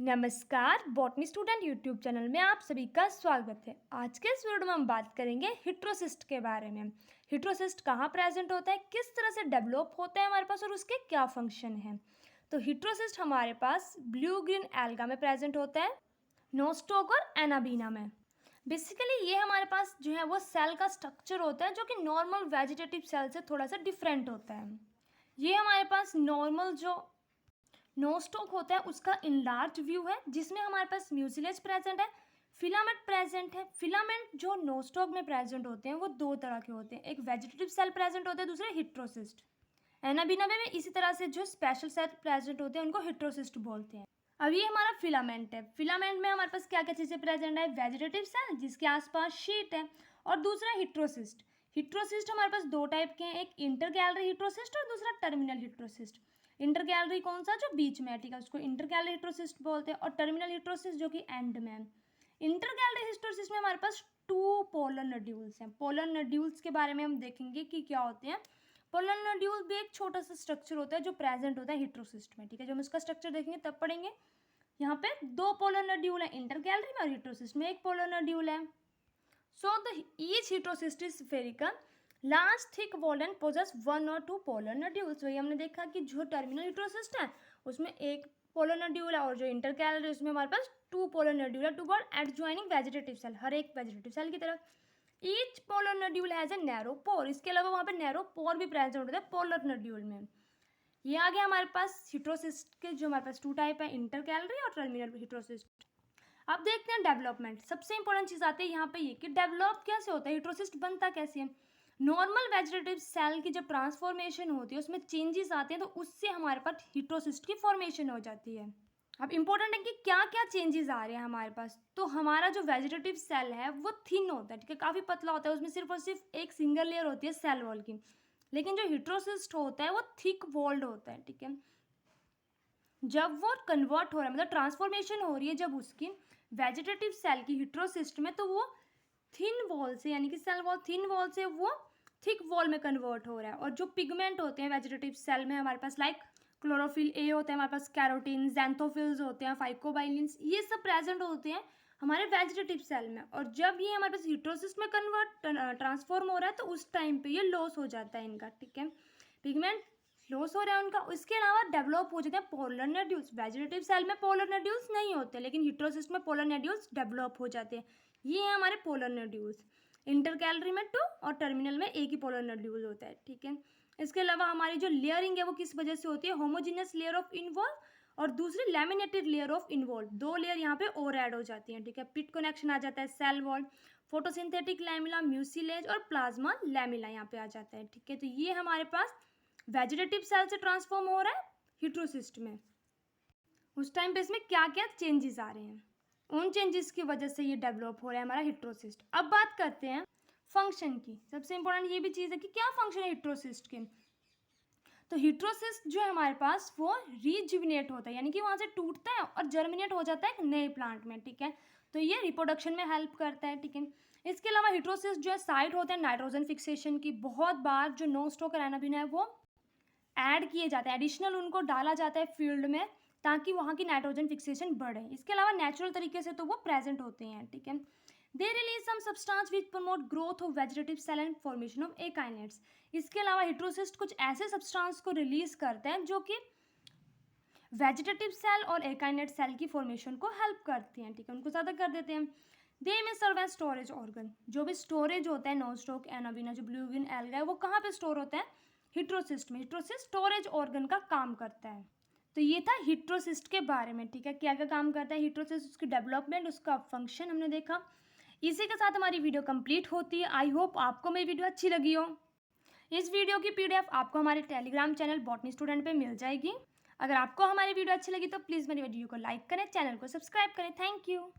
नमस्कार, botany student YouTube channel में आप सभी का स्वागत है। आज के इस वीडियो में हम बात करेंगे हिट्रोसिस्ट के बारे में। हिट्रोसिस्ट कहाँ प्रेजेंट होता है, किस तरह से डेवलप होता है हमारे पास और उसके क्या फंक्शन है। तो हिट्रोसिस्ट हमारे पास ब्लू ग्रीन एल्गा में प्रेजेंट होता है, नोस्टॉक और एनाबीना में। बेसिकली ये हमारे पास जो है वो सेल का स्ट्रक्चर होता है जो कि नॉर्मल वेजिटेटिव सेल से थोड़ा सा डिफरेंट होता है। ये हमारे पास नॉर्मल जो नोस्टॉक होता है उसका इनलार्ज व्यू है जिसमें हमारे पास म्यूसिलेज प्रेजेंट है, फिलामेंट प्रेजेंट है। फिलामेंट जो नोस्टॉक में प्रेजेंट होते हैं वो दो तरह के होते हैं, एक वेजिटेटिव सेल प्रेजेंट होते हैं, दूसरे हिट्रोसिस्ट। एनाबीना में भी इसी तरह से जो स्पेशल सेल प्रेजेंट होते हैं उनको हिट्रोसिस्ट बोलते हैं। अब ये हमारा फिलामेंट है। फिलामेंट में हमारे पास क्या क्या चीज़ें प्रेजेंट है, वेजिटेटिव सेल जिसके आसपास शीट है, और दूसरा हिट्रोसिस्ट। हिट्रोसिस्ट हमारे पास दो टाइप के हैं, एक इंटर गैलरी हिट्रोसिस्ट और दूसरा टर्मिनल हिट्रोसिस्ट। इंटर गैलरी कौन सा, जो बीच में है, ठीक है, उसको इंटर गैलरी हिट्रोसिस्ट बोलते हैं, और टर्मिनल हिट्रोसिस्ट जो कि एंड में है। इंटर गैलरी हिट्रोसिस्ट में हमारे पास टू पोलर नड्यूल्स हैं। पोलर नड्यूल्स के बारे में हम देखेंगे कि क्या होते हैं। पोलर नड्यूल भी एक छोटा सा स्ट्रक्चर होता है जो प्रेजेंट होता है हिट्रोसिस्ट में, ठीक है। जब हम इसका स्ट्रक्चर देखेंगे तब पढ़ेंगे। यहाँ पे दो पोलर नड्यूल है इंटर गैलरी में, और हिट्रोसिस्ट में एक पोलर नड्यूल है। So the each heterocyst is spherical, large thick wall and possess one और टू पोलर नड्यूल्स। वही हमने देखा कि जो टर्मिनल हिट्रोसिस्ट है उसमें एक पोलर नड्यूल है, और जो इंटर गैलरी है उसमें हमारे पास टू पोलर नड्यूल है, two ball adjoining vegetative cell, हर एक वेजिटेटिव सेल की तरफ। Each polar nodule has a narrow pore. इसके अलावा वहाँ पे नैरो पोर भी प्रेजेंट होता है पोलर नड्यूल में। ये आ गया हमारे पास हिट्रोसिस्ट के जो हमारे पास टू टाइप है, इंटर गैलरी और टर्मिनल हिट्रोसिस्ट। अब देखते हैं डेवलपमेंट। सबसे इंपॉर्टेंट चीज़ आती है यहाँ पे ये कि डेवलप कैसे होता है, हिट्रोसिस्ट बनता कैसे है। नॉर्मल वेजिटेटिव सेल की जब ट्रांसफॉर्मेशन होती है उसमें चेंजेस आते हैं तो उससे हमारे पास हिट्रोसिस्ट की फॉर्मेशन हो जाती है। अब इंपॉर्टेंट है कि क्या क्या चेंजेस आ रहे हैं हमारे पास। तो हमारा जो वेजिटेटिव सेल है वो थिन होता है, ठीक है, काफ़ी पतला होता है, उसमें सिर्फ और सिर्फ एक सिंगल लेयर होती है सेल वॉल की। लेकिन जो हिट्रोसिस्ट होता है वो थिक वॉल्ड होता है, ठीक है। जब वो कन्वर्ट हो रहा है, मतलब ट्रांसफॉर्मेशन हो रही है जब उसकी वेजिटेटिव सेल की हिट्रोसिस्ट में, तो वो थिन वॉल से, यानी कि सेल वॉल थिन वॉल से वो थिक वॉल में कन्वर्ट हो रहा है। और जो पिगमेंट होते हैं वेजिटेटिव सेल में हमारे पास, लाइक क्लोरोफिल ए होता है हमारे पास, कैरोटीन, ज़ैंथोफिल्स होते हैं, फाइकोबाइलिन्स, ये सब प्रेजेंट होते हैं हमारे वेजिटेटिव सेल में। और जब ये हमारे पास हिट्रोसिस्ट में कन्वर्ट ट्रांसफॉर्म हो रहा है तो उस टाइम पे ये लॉस हो जाता है इनका, ठीक है, पिगमेंट लॉस हो रहा है उनका। इसके अलावा डेवलप हो जाते हैं पोलर नड्यूल्स। वेजिटेटिव सेल में पोलर नड्यूल्स नहीं होते, लेकिन हिट्रोसिस्ट में पोलर नड्यूल्स डेवलप हो जाते हैं। ये हैं हमारे पोलर नड्यूल्स। इंटर गैलरी में टू और टर्मिनल में एक ही पोलर नड्यूल होता है, ठीक है। इसके अलावा हमारी जो लेयरिंग है वो किस वजह से होती है, होमोजीनियस लेयर ऑफ इन्वॉल्व और दूसरी लैमिनेटेड लेयर ऑफ इन्वॉल्व। दो लेयर यहाँ पे और ऐड हो जाती हैं, ठीक है। पिट कनेक्शन आ जाता है, cell wall, photosynthetic lamella, mucilage और प्लाज्मा लैमिला यहाँ पे आ जाता है, ठीक है। तो ये हमारे पास वेजिटेटिव सेल से ट्रांसफॉर्म हो रहा है हिट्रोसिस्ट में। उस टाइम पे इसमें क्या क्या चेंजेस आ रहे हैं, उन चेंजेस की वजह से ये डेवलप हो रहा है हमारा हिट्रोसिस्ट। अब बात करते हैं फंक्शन की। सबसे इंपॉर्टेंट ये भी चीज़ है कि क्या फंक्शन है हिट्रोसिस्ट के। तो हिट्रोसिस्ट जो है हमारे पास वो रीजुविनेट होता है, यानी कि वहाँ से टूटता है और जर्मिनेट हो जाता है एक नए प्लांट में, ठीक है। तो ये रिप्रोडक्शन में हेल्प करता है, ठीक है। इसके अलावा हिट्रोसिस्ट जो है साइट होते हैं नाइट्रोजन फिक्सेशन की। बहुत बार जो नोस्टॉक और एनाबीना है वो ऐड किए जाते हैं, एडिशनल उनको डाला जाता है फील्ड में ताकि वहाँ की नाइट्रोजन फिक्सेशन बढ़े। इसके अलावा नेचुरल तरीके से तो वो प्रेजेंट होते हैं, ठीक है। They release some substance which promote growth of vegetative cell and formation of akinetes. इसके अलावा हिट्रोसिस्ट कुछ ऐसे सब्सटेंस को रिलीज करते हैं जो कि वेजिटेटिव सेल और एकाइनेट सेल की फॉर्मेशन को हेल्प करती हैं, ठीक है, उनको ज़्यादा कर देते हैं। दे में सर्व एज स्टोरेज ऑर्गन। जो भी स्टोरेज होता है नोस्टॉक एनाबीना जो ब्लू ग्रीन एल्गा है वो कहाँ पे स्टोर होता है, हिट्रोसिस्ट में। हिट्रोसिस्ट स्टोरेज ऑर्गन का काम करता है। तो ये था हिट्रोसिस्ट के बारे में, ठीक है, क्या क्या काम करता है हिट्रोसिस्ट, उसकी डेवलपमेंट, उसका फंक्शन हमने देखा। इसी के साथ हमारी वीडियो कंप्लीट होती है। आई होप आपको मेरी वीडियो अच्छी लगी हो। इस वीडियो की पीडीएफ आपको हमारे टेलीग्राम चैनल बॉटनी स्टूडेंट पे मिल जाएगी। अगर आपको हमारी वीडियो अच्छी लगी तो प्लीज़ मेरी वीडियो को लाइक करें, चैनल को सब्सक्राइब करें। Thank you.